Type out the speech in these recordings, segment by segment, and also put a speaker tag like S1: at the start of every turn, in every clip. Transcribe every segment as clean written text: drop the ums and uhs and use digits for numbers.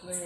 S1: ఒకటి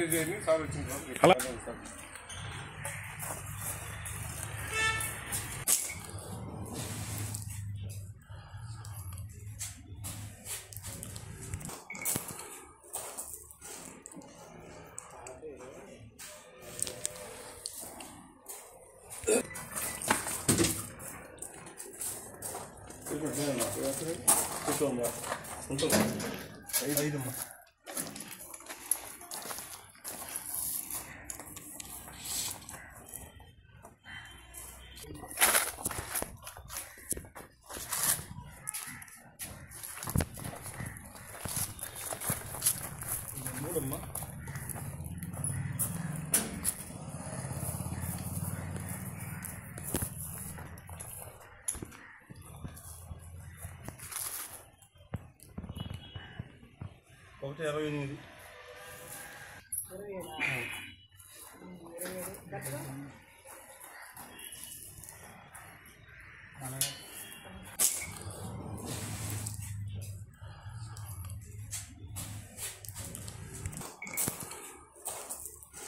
S1: 28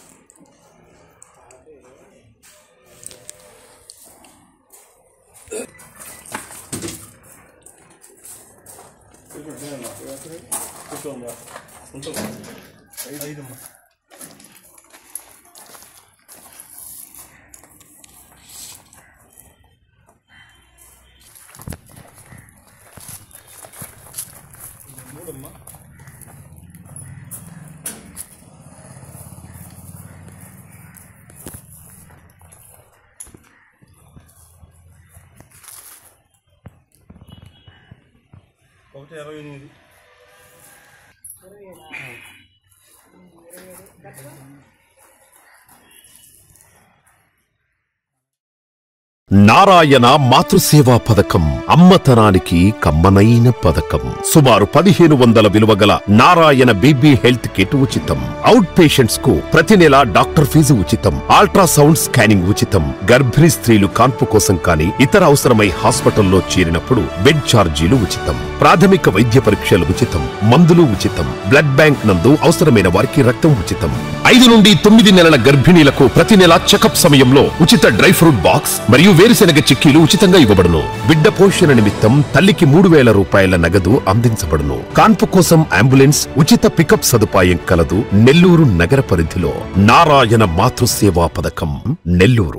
S2: నారాయణ మాతృసేవా పథకం అమ్మతనానికి కమ్మనైన పథకం. సుమారు 1500 విలువగల నారాయణ బీబీ హెల్త్ కిట్ ఉచితం. అవుట్ పేషెంట్స్ కు ప్రతి నెల డాక్టర్ ఫీజు ఉచితం. అల్ట్రాసౌండ్ స్కానింగ్ ఉచితం. గర్భిణీ స్త్రీలు కాన్పు కోసం కానీ ఇతర అవసరమై హాస్పిటల్లో చేరినప్పుడు బెడ్ ఛార్జీలు ఉచితం. ప్రాథమిక వైద్య పరీక్షలు ఉచితం. మందులు ఉచితం. బ్లడ్ బ్యాంక్ నందు అవసరమైన వారికి రక్తం ఉచితం. 5 నుండి 9 నెలల గర్భిణీలకు ప్రతి నెల చెకప్ సమయంలో ఉచిత డ్రై ఫ్రూట్ బాక్స్ మరియు వేరుశెనగ చిక్కీలు ఉచితంగా ఇవ్వబడును. బిడ్డ పోషణ నిమిత్తం తల్లికి 3000 రూపాయల నగదు అందించబడును. కాన్పు కోసం అంబులెన్స్ ఉచిత పికప్ సదుపాయం కలదు. నెల్లూరు నగర పరిధిలో నారాయణ మాతృసేవా పథకం, నెల్లూరు.